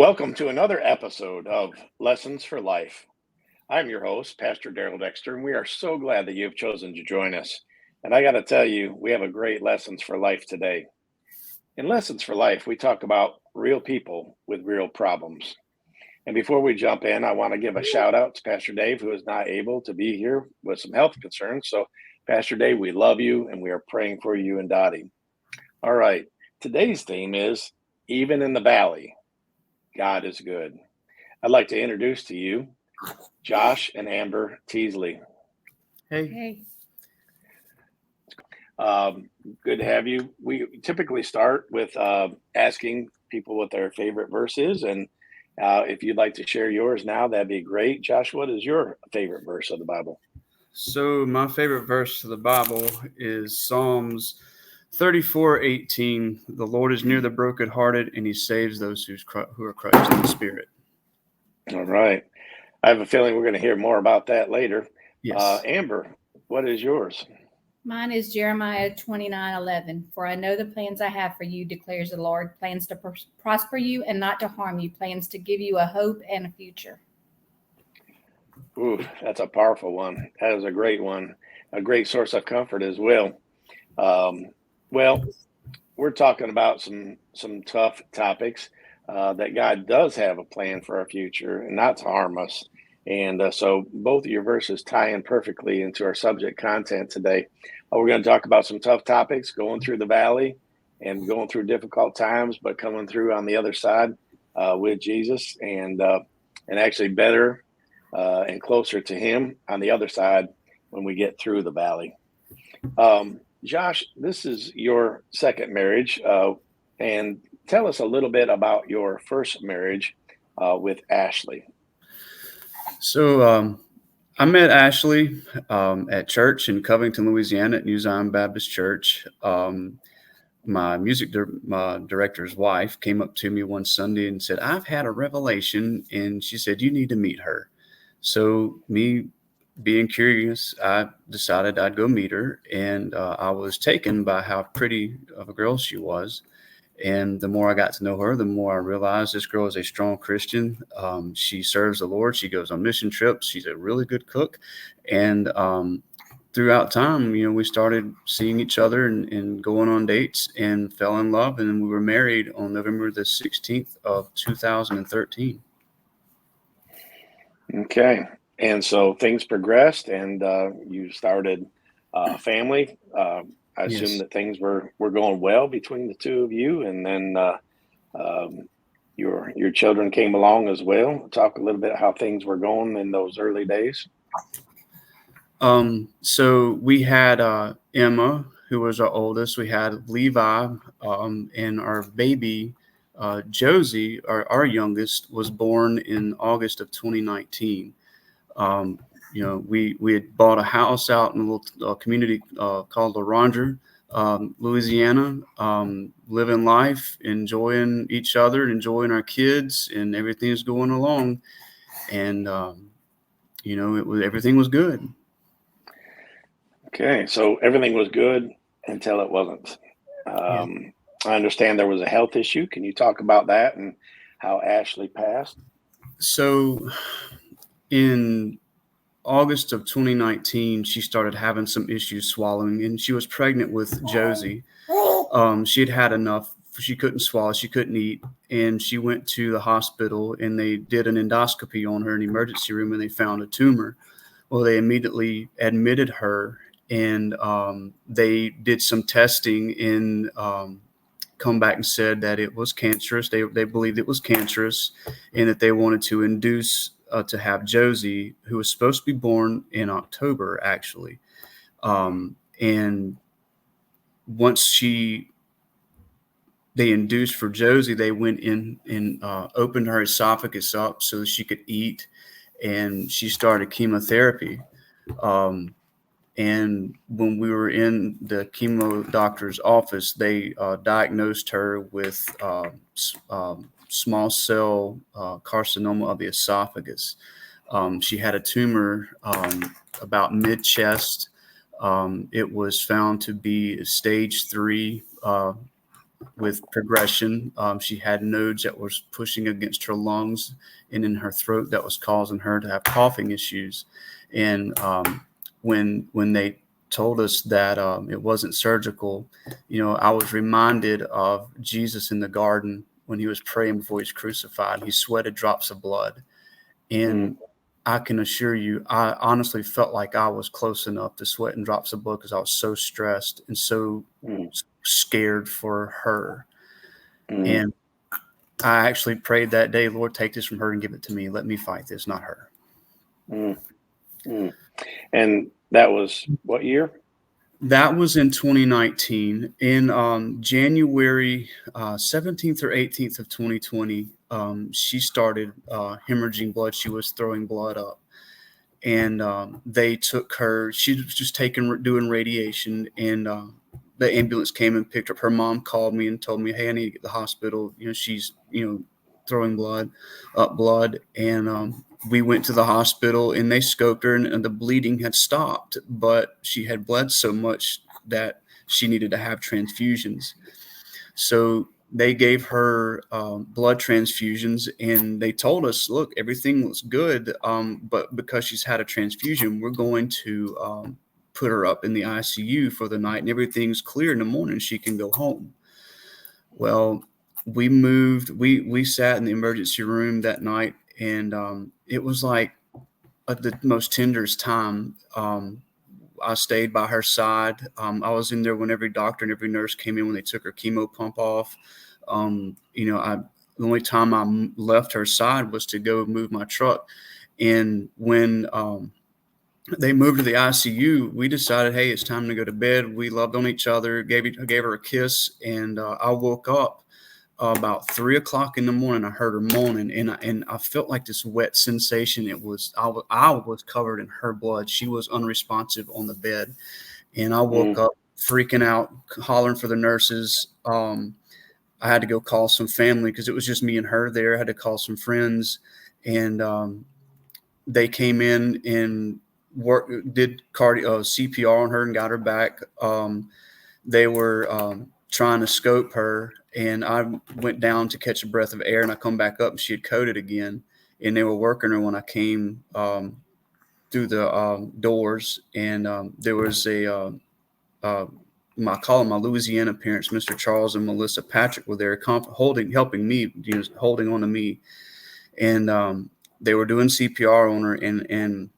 Welcome to another episode of Lessons for Life. I'm your host, Pastor Daryl Dexter, and we are so glad that you've chosen to join us. And I got to tell you, we have a great Lessons for Life today. In Lessons for Life, we talk about real people with real problems. And before we jump in, I want to give a shout out to Pastor Dave, who is not able to be here with some health concerns. So, Pastor Dave, we love you and we are praying for you and Dottie. All right, today's theme is Even in the Valley, God is good. I'd like to introduce to you Josh and Amber Teasley. Hey. Good to have you. We typically start with asking people what their favorite verse is. And if you'd like to share yours now, that'd be great. Josh, what is your favorite verse of the Bible? So my favorite verse of the Bible is Psalms 34:18. The Lord is near the brokenhearted, and He saves those who are crushed in the spirit. All right. I have a feeling we're going to hear more about that later. Yes. Amber, what is yours? Mine is Jeremiah 29:11. For I know the plans I have for you, declares the Lord, plans to prosper you and not to harm you, plans to give you a hope and a future. Ooh, that's a powerful one. That is a great one. A great source of comfort as well. Well, we're talking about some tough topics that God does have a plan for our future and not to harm us. And so both of your verses tie in perfectly into our subject content today. We're going to talk about some tough topics, going through the valley and going through difficult times, but coming through on the other side with Jesus and actually better and closer to Him on the other side when we get through the valley. Josh, this is your second marriage, and tell us a little bit about your first marriage with Ashley. So I met Ashley at church in Covington, Louisiana, at New Zion Baptist Church. My music director's wife came up to me one Sunday and said, "I've had a revelation," and she said, "You need to meet her." So me being curious, I decided I'd go meet her, and I was taken by how pretty of a girl she was. And the more I got to know her, the more I realized this girl is a strong Christian. She serves the Lord. She goes on mission trips. She's a really good cook. And throughout time, we started seeing each other and going on dates and fell in love. And we were married on November the 16th of 2013. Okay. And so things progressed and you started a family. I assume that things were going well between the two of you, and then your children came along as well. Talk a little bit how things were going in those early days. So we had Emma, who was our oldest. We had Levi, and our baby Josie, our youngest, was born in August of 2019. We had bought a house out in a little community called LaRondre, Louisiana, living life, enjoying each other, enjoying our kids, and everything's going along. And, everything was good. Okay. So everything was good until it wasn't. I understand there was a health issue. Can you talk about that and how Ashley passed? So in August of 2019, she started having some issues swallowing, and she was pregnant with Josie. She had enough. She couldn't swallow. She couldn't eat. And she went to the hospital, and they did an endoscopy on her in the emergency room, and they found a tumor. Well, they immediately admitted her, and they did some testing and come back and said that it was cancerous. They believed it was cancerous, and that they wanted to induce to have Josie, who was supposed to be born in October, actually. And once they induced for Josie, they went in and opened her esophagus up so she could eat, and she started chemotherapy. And when we were in the chemo doctor's office, they diagnosed her with small cell carcinoma of the esophagus. She had a tumor about mid-chest. It was found to be stage 3 with progression. She had nodes that was pushing against her lungs and in her throat that was causing her to have coughing issues. And when they told us that it wasn't surgical, I was reminded of Jesus in the garden when he was praying before he was crucified. He sweated drops of blood. And I can assure you, I honestly felt like I was close enough to sweating drops of blood because I was so stressed and so scared for her. And I actually prayed that day, Lord, take this from her and give it to me. Let me fight this, not her. And that was what year? That was in 2019. In January 17th or 18th of 2020, she started hemorrhaging blood. She was throwing blood up. And they took her. She was just doing radiation. And the ambulance came and picked her up. Her mom called me and told me, hey, I need to get to the hospital. She's, throwing blood. And we went to the hospital and they scoped her and the bleeding had stopped, but she had bled so much that she needed to have transfusions. So they gave her blood transfusions and they told us, look, everything looks good. But because she's had a transfusion, we're going to put her up in the ICU for the night and everything's clear in the morning. She can go home. Well, we sat in the emergency room that night and it was like the most tenderest time. I stayed by her side. I was in there when every doctor and every nurse came in when they took her chemo pump off. The only time I left her side was to go move my truck. And when they moved to the ICU, we decided, hey, it's time to go to bed. We loved on each other, gave her a kiss, and I woke up about 3 o'clock in the morning. I heard her moaning, and I felt like this wet sensation. I was covered in her blood. She was unresponsive on the bed, and I woke up freaking out, hollering for the nurses. I had to go call some family because it was just me and her there. I had to call some friends, and they came in and did CPR on her and got her back. They were trying to scope her, and I went down to catch a breath of air, and I come back up and she had coded again, and they were working her when I came through the doors, and there was I call them my Louisiana parents, Mr. Charles and Melissa Patrick, were there helping me, holding on to me, and they were doing CPR on her, and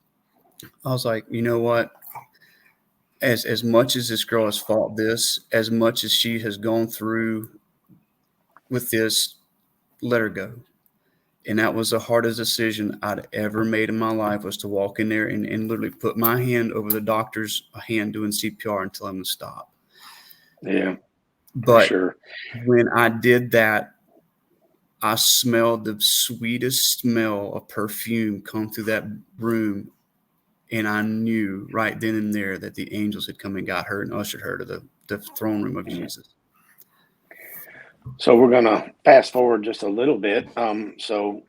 I was like, you know what? As much as this girl has fought this, as much as she has gone through with this, let her go. And that was the hardest decision I'd ever made in my life, was to walk in there and literally put my hand over the doctor's hand doing CPR and tell him to stop. Yeah, but sure. When I did that, I smelled the sweetest smell of perfume come through that room. And I knew right then and there that the angels had come and got her and ushered her to the throne room of Jesus. So we're going to fast forward just a little bit. You're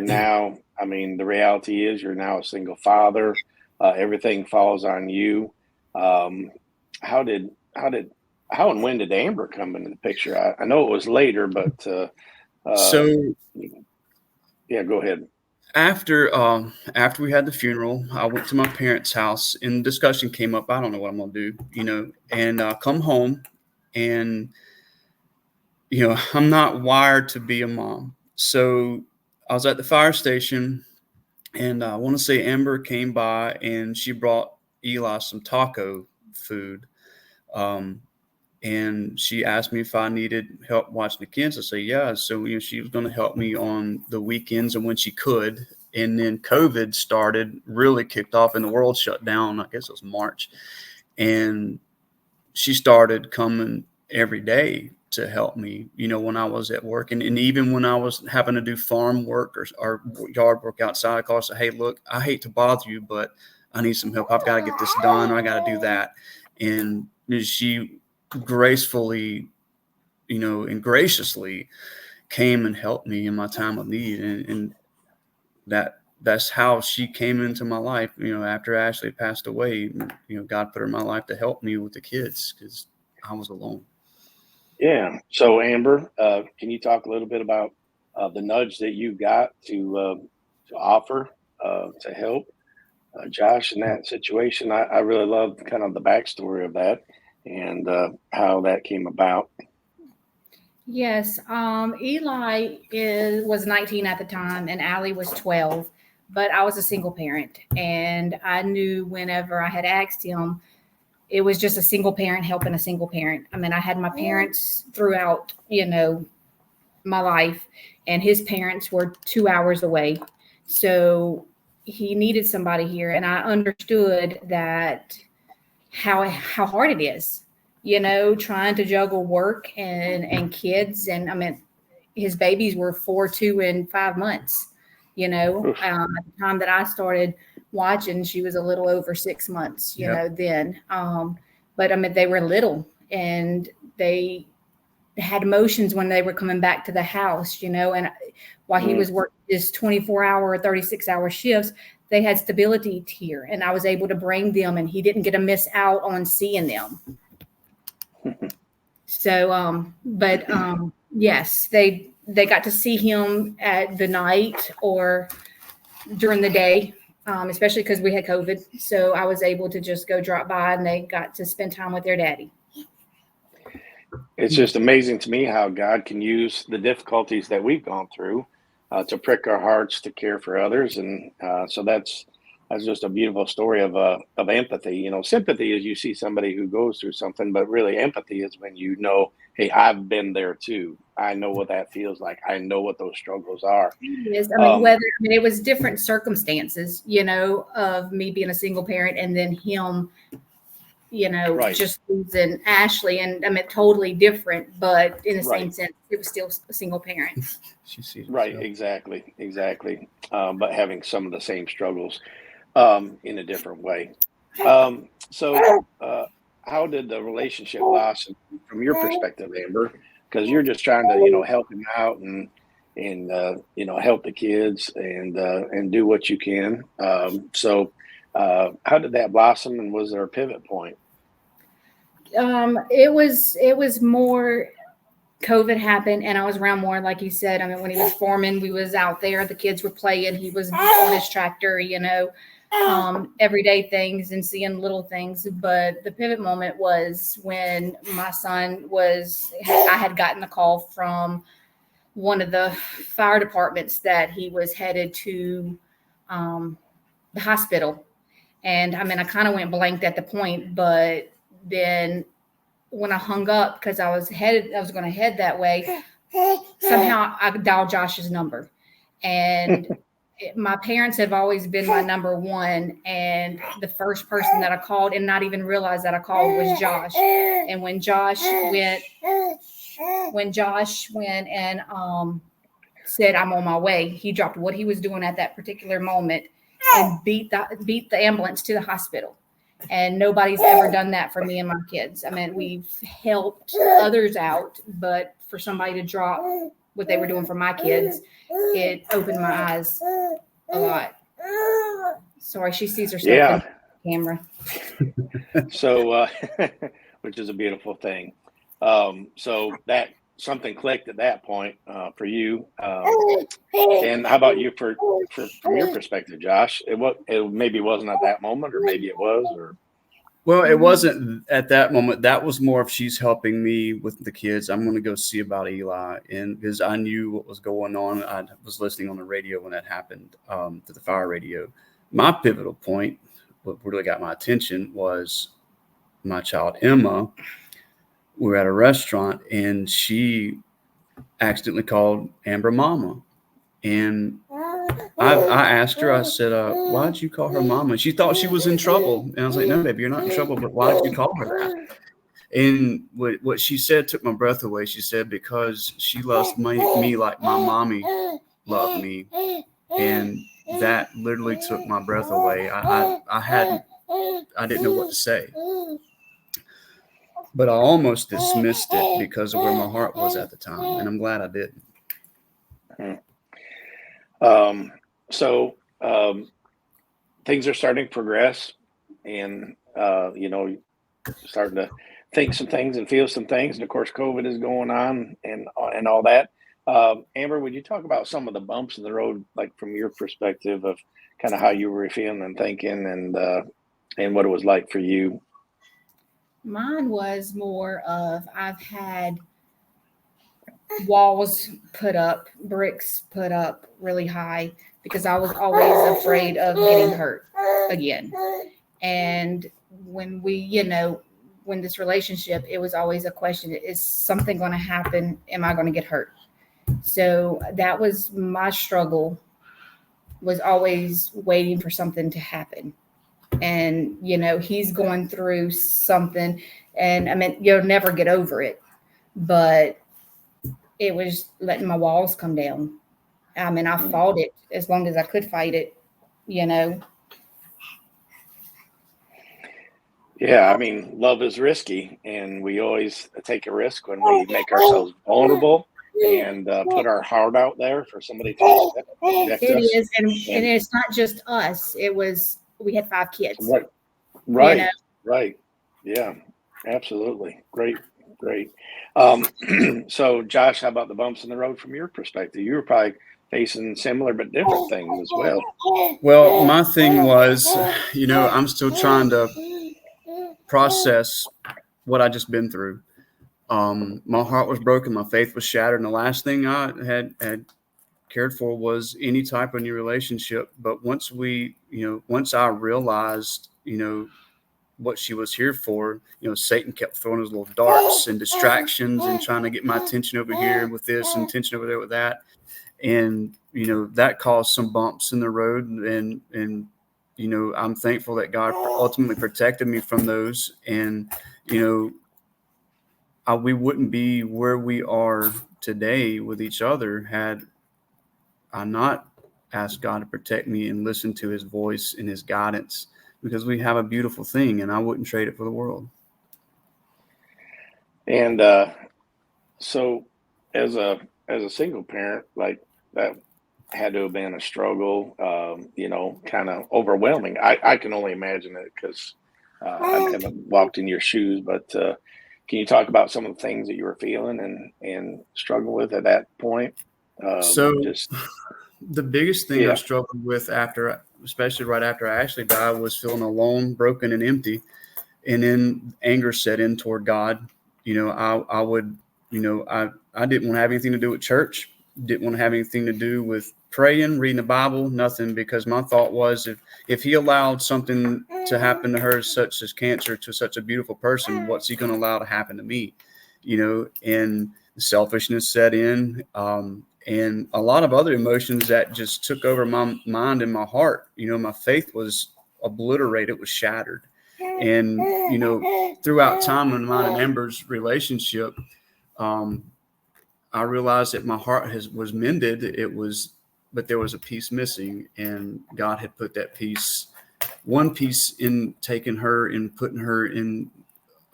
now, the reality is you're now a single father. Everything falls on you. How and when did Amber come into the picture? I know it was later, but yeah, go ahead. After we had the funeral, I went to my parents' house and discussion came up. I don't know what I'm going to do, and come home, and, I'm not wired to be a mom. So I was at the fire station, and I want to say Amber came by and she brought Eli some taco food. And she asked me if I needed help watching the kids. I say, yeah. So, she was going to help me on the weekends and when she could. And then COVID really kicked off, and the world shut down. I guess it was March. And she started coming every day to help me, when I was at work. And even when I was having to do farm work or yard work outside, I say, hey, look, I hate to bother you, but I need some help. I've got to get this done, or I got to do that. And she gracefully, and graciously came and helped me in my time of need. And that's how she came into my life, after Ashley passed away. God put her in my life to help me with the kids because I was alone. Yeah. So Amber, can you talk a little bit about the nudge that you got to offer to help Josh in that situation? I really love kind of the backstory of that and how that came about. Yes, Eli was 19 at the time, and Allie was 12. But I was a single parent, and I knew whenever I had asked him, it was just a single parent helping a single parent. I mean, I had my parents throughout, my life, and his parents were 2 hours away. So he needed somebody here, and I understood that how hard it is, trying to juggle work and kids. And I mean, his babies were 4, 2, and 5 months. Oof. At the time that I started watching, she was a little over 6 months. Yep. Then, but I mean, they were little, and they had emotions when they were coming back to the house. And while he was working his 24-hour or 36-hour shifts, they had stability here, and I was able to bring them, and he didn't get to miss out on seeing them. So, yes, they got to see him at the night or during the day, especially because we had COVID. So I was able to just go drop by, and they got to spend time with their daddy. It's just amazing to me how God can use the difficulties that we've gone through to prick our hearts to care for others, and so that's just a beautiful story of empathy. Sympathy is you see somebody who goes through something, but really empathy is when hey, I've been there too. I know what that feels like. I know what those struggles are. Yes, I mean, it was different circumstances, of me being a single parent, and then him, Right. just losing Ashley, and I mean, totally different, but in the same Right. sense, it was still a single parent. She sees Right, herself. exactly. But having some of the same struggles in a different way. So, how did the relationship blossom from your perspective, Amber? Because you're just trying to, help him out and help the kids and do what you can. So, how did that blossom, and was there a pivot point? It was more. COVID happened, and I was around more, like you said. I mean, when he was forming, we was out there. The kids were playing. He was on his tractor, everyday things and seeing little things. But the pivot moment was when my son I had gotten a call from one of the fire departments that he was headed to the hospital. And I mean, I kind of went blanked at the point, but then when I hung up, because I was going to head that way, somehow I dialed Josh's number. And my parents have always been my number one. And the first person that I called, and not even realized that I called, was Josh. And when Josh went and said, "I'm on my way," he dropped what he was doing at that particular moment and beat the ambulance to the hospital. And nobody's ever done that for me and my kids. I mean, we've helped others out, but for somebody to drop what they were doing for my kids, it opened my eyes a lot. Sorry, she sees herself in the camera. So, which is a beautiful thing. So that something clicked at that point for you. And how about you from your perspective, Josh? It maybe wasn't at that moment, or maybe it was, or Well, it wasn't at that moment. That was more of she's helping me with the kids. I'm going to go see about Eli, and because I knew what was going on, I was listening on the radio when that happened, to the fire radio. My pivotal point, what really got my attention, was my child Emma. We were at a restaurant, and she accidentally called Amber Mama, and I asked her, I said, why did you call her mama? She thought she was in trouble. And I was like, no, baby, you're not in trouble, but why did you call her that? And what she said took my breath away. She said, because she loves me like my mommy loved me. And that literally took my breath away. I didn't know what to say. But I almost dismissed it because of where my heart was at the time. And I'm glad I didn't. So things are starting to progress, and starting to think some things and feel some things. And of course, COVID is going on and all that. Amber, would you talk about some of the bumps in the road, like from your perspective of kind of how you were feeling and thinking, and what it was like for you? Mine was more of I've had walls put up, bricks put up really high because I was always afraid of getting hurt again. And when when this relationship, it was always a question, is something going to happen? Am I going to get hurt? So that was my struggle, was always waiting for something to happen. And, he's going through something, and I mean, you'll never get over it, but it was letting my walls come down. I mean, I fought it as long as I could fight it, Yeah, I mean, love is risky, and we always take a risk when we make ourselves vulnerable and put our heart out there for somebody to reject It us. is. And it's not just us. We had 5 kids. Right, right. Yeah, absolutely. Great. So, Josh, how about the bumps in the road from your perspective? You were probably facing similar but different things as well. Well, my thing was, I'm still trying to process what I just been through. My heart was broken, my faith was shattered, and the last thing I had cared for was any type of new relationship. But once I realized, what she was here for, Satan kept throwing his little darts and distractions and trying to get my attention over here with this and attention over there with that. And, that caused some bumps in the road. And I'm thankful that God ultimately protected me from those. And, we wouldn't be where we are today with each other had I not asked God to protect me and listen to his voice and his guidance, because we have a beautiful thing and I wouldn't trade it for the world. And so, as a single parent, like that had to have been a struggle, kind of overwhelming. I can only imagine it because I haven't walked in your shoes, but can you talk about some of the things that you were feeling and struggle with at that point? The biggest thing I struggled with especially right after Ashley died, was feeling alone, broken, and empty. And then anger set in toward God. I would, I didn't want to have anything to do with church, didn't want to have anything to do with praying, reading the Bible, nothing, because my thought was if he allowed something to happen to her, such as cancer, to such a beautiful person, what's he going to allow to happen to me? And selfishness set in, and a lot of other emotions that just took over my mind and my heart. My faith was obliterated, it was shattered. And, throughout time in mine and Amber's relationship, I realized that my heart was mended. But there was a piece missing, and God had put that one piece in taking her and putting her in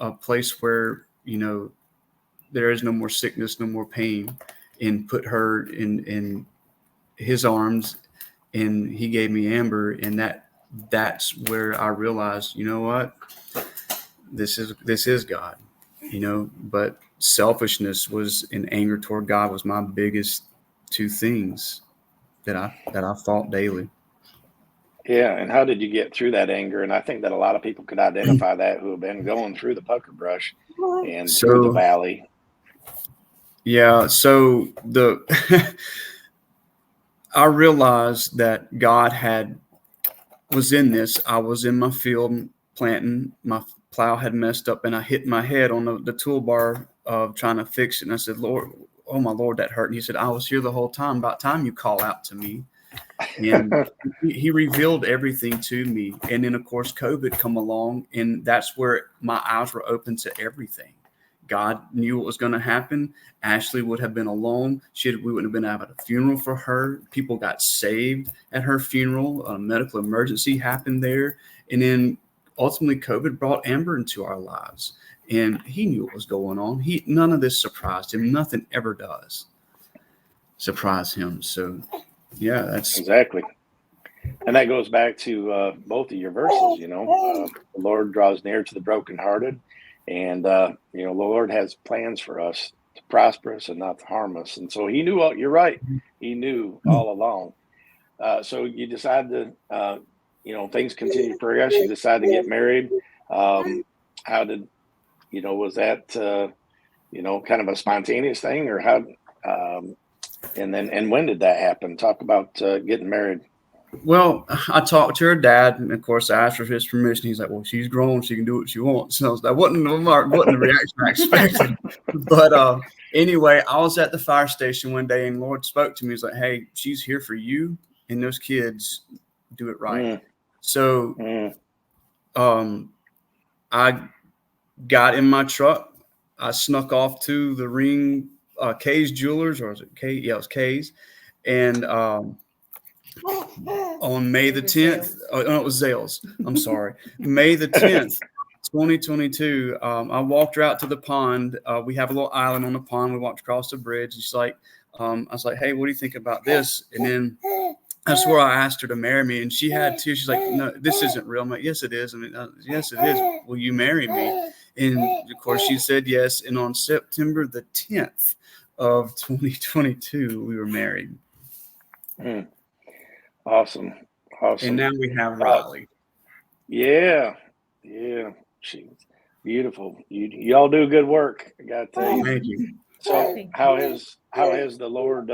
a place where, there is no more sickness, no more pain, and put her in his arms. And he gave me Amber, and that's where I realized, what, this is God, but selfishness and anger toward God was my biggest 2 things that I fought daily. Yeah. And how did you get through that anger? And I think that a lot of people could identify that, who have been going through the pucker brush and through the valley. Yeah. So I realized that God was in this. I was in my field planting. My plow had messed up, and I hit my head on the toolbar of trying to fix it. And I said, Lord, oh my Lord, that hurt. And he said, I was here the whole time. About time you call out to me. And he revealed everything to me. And then, of course, COVID come along, and that's where my eyes were open to everything. God knew what was going to happen. Ashley would have been alone. We wouldn't have been having a funeral for her. People got saved at her funeral. A medical emergency happened there. And then ultimately COVID brought Amber into our lives. And he knew what was going on. None of this surprised him. Nothing ever does surprise him. So, yeah, that's exactly. And that goes back to both of your verses, the Lord draws near to the brokenhearted And the Lord has plans for us to prosper us and not to harm us. And so He knew all. You're right. He knew all along. So you decide to, things continue to progress. You decide to get married. How did, was that, kind of a spontaneous thing, or how? And when did that happen? Talk about getting married. Well, I talked to her dad, and of course, I asked for his permission. He's like, "Well, she's grown; she can do what she wants." And that wasn't the reaction I expected. But anyway, I was at the fire station one day, and the Lord spoke to me. He's like, "Hey, she's here for you and those kids. Do it right." So, I got in my truck. I snuck off to the ring, Kay's Jewelers, or was it Kay? Yeah, it was Kay's, and on May the 10th, no, it was Zales. I'm sorry. May the 10th, 2022, I walked her out to the pond. We have a little island on the pond. We walked across the bridge. And she's like, I was like, "Hey, what do you think about this?" And then I swear I asked her to marry me, and she had to. She's like, "No, this isn't real." I'm like, "Yes, it is." I mean, yes, it is. Will you marry me? And of course, she said yes. And on September the 10th of 2022, we were married. Awesome. And now we have Riley. Yeah. She's beautiful. You all do good work. I got to tell you. Thank you. So how has the Lord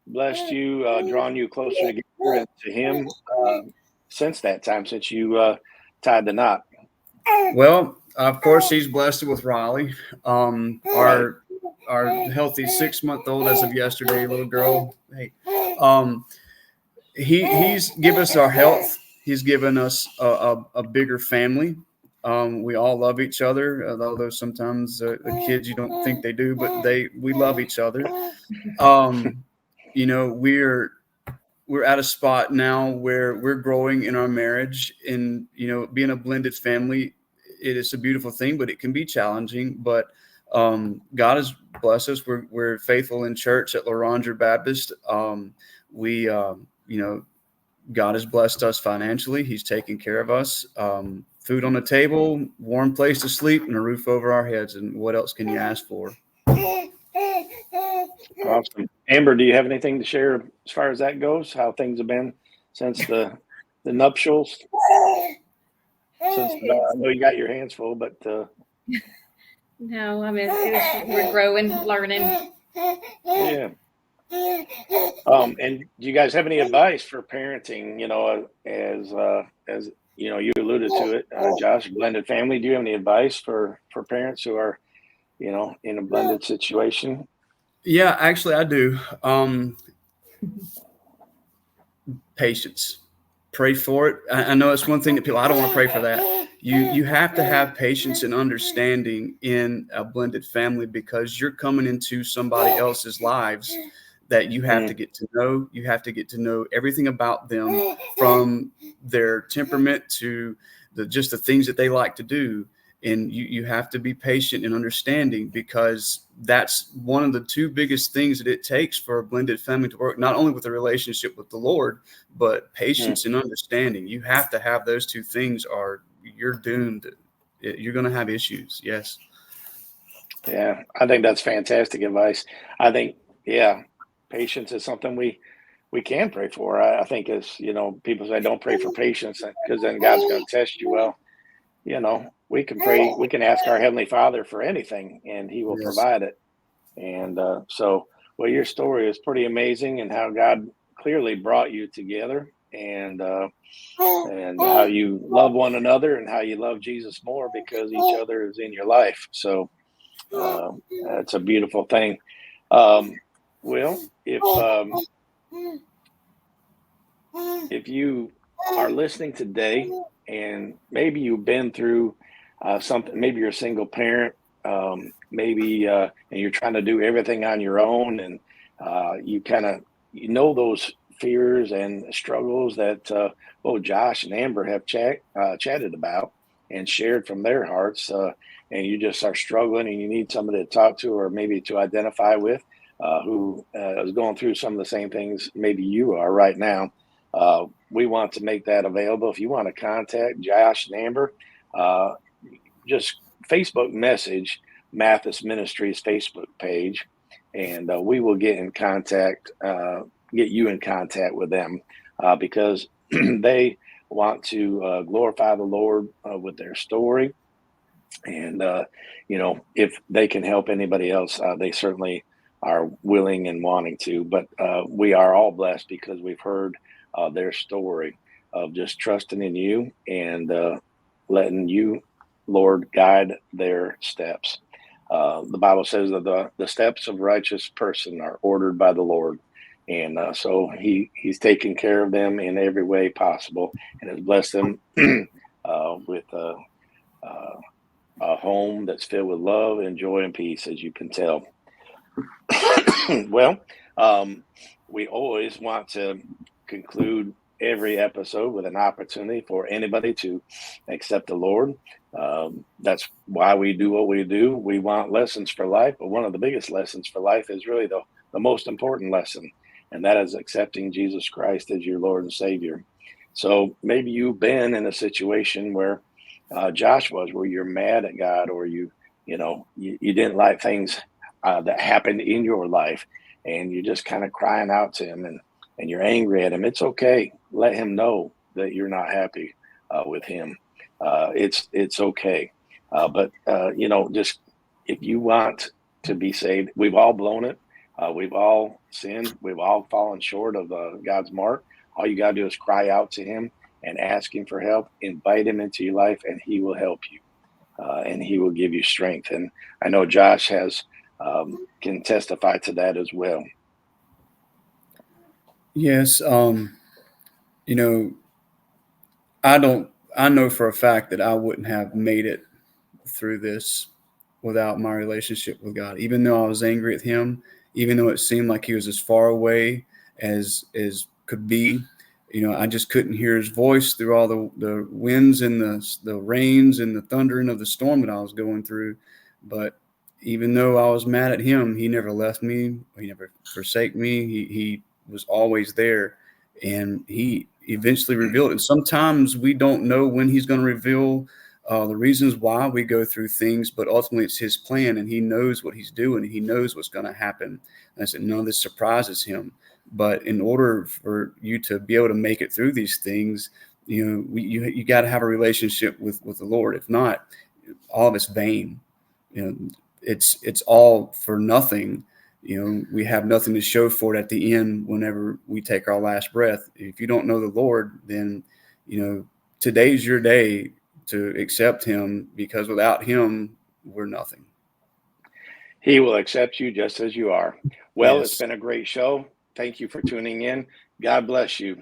blessed you, drawn you closer together and to Him since that time, since you tied the knot? Well, of course, He's blessed it with Riley, our healthy 6-month-old as of yesterday, little girl. Hey, He's given us our health. He's given us a bigger family. We all love each other, although sometimes the kids, you don't think they do, but we love each other. We're at a spot now where we're growing in our marriage, and being a blended family, it is a beautiful thing, but it can be challenging. But God has blessed us. We're faithful in church at Laranger Baptist. God has blessed us financially. He's taken care of us. Food on the table, warm place to sleep, and a roof over our heads. And what else can you ask for? Awesome. Amber, do you have anything to share as far as that goes? How things have been since the nuptials? I know you got your hands full, but no, I mean we're growing, learning. Yeah. And do you guys have any advice for parenting? As you alluded to it, Josh, blended family. Do you have any advice for parents who are, in a blended situation? Yeah, actually, I do. Patience. Pray for it. I know it's one thing that people, I don't want to pray for that. You have to have patience and understanding in a blended family, because you're coming into somebody else's lives that you have to get to know. You have to get to know everything about them, from their temperament to just the things that they like to do. And you have to be patient and understanding, because that's one of the two biggest things that it takes for a blended family to work, not only with a relationship with the Lord, but patience and understanding. You have to have those two things, or you're doomed. You're going to have issues. Yes. Yeah, I think that's fantastic advice. I think, patience is something we can pray for. I think as, people say, don't pray for patience because then God's going to test you. Well, we can pray, we can ask our Heavenly Father for anything, and He will provide it. And your story is pretty amazing, and how God clearly brought you together, and how you love one another, and how you love Jesus more because each other is in your life. So that's a beautiful thing. If you are listening today, and maybe you've been through something, maybe you're a single parent, and you're trying to do everything on your own, and you kind of those fears and struggles that Josh and Amber have chatted about and shared from their hearts, and you just are struggling, and you need somebody to talk to, or maybe to identify with, who is going through some of the same things maybe you are right now. We want to make that available. If you want to contact Josh and Amber, just Facebook message Mathis Ministries Facebook page, and we will get in contact, get you in contact with them, because they want to glorify the Lord with their story. And, if they can help anybody else, they certainly are willing and wanting to. But we are all blessed because we've heard their story of just trusting in you and letting you, Lord, guide their steps. The Bible says that the steps of a righteous person are ordered by the Lord. And so he's taken care of them in every way possible and has blessed them with a home that's filled with love and joy and peace, as you can tell. Well, we always want to conclude every episode with an opportunity for anybody to accept the Lord. That's why we do what we do. We want lessons for life, but one of the biggest lessons for life is really the most important lesson, and that is accepting Jesus Christ as your Lord and Savior. So maybe you've been in a situation where Josh was, where you're mad at God, or you didn't like things that happened in your life, and you're just kind of crying out to him, and you're angry at him. It's okay. Let him know that you're not happy with him. It's okay. But just if you want to be saved, we've all blown it. We've all sinned. We've all fallen short of God's mark. All you got to do is cry out to him and ask him for help. Invite him into your life, and he will help you. And he will give you strength. And I know Josh can testify to that as well. Yes. I know for a fact that I wouldn't have made it through this without my relationship with God. Even though I was angry at him, even though it seemed like he was as far away as could be, I just couldn't hear his voice through all the winds and the rains and the thundering of the storm that I was going through. But even though I was mad at him, he never left me. He never forsake me. He was always there, and he eventually revealed it. And sometimes we don't know when he's going to reveal the reasons why we go through things, but ultimately it's his plan, and he knows what he's doing, and he knows what's going to happen. And I said, none of this surprises him. But in order for you to be able to make it through these things, you got to have a relationship with the Lord. If not, all of it's vain. It's all for nothing. We have nothing to show for it at the end whenever we take our last breath. If you don't know the Lord, then today's your day to accept him, because without him, we're nothing. He will accept you just as you are. Well, Yes. It's been a great show. Thank you for tuning in. God bless you.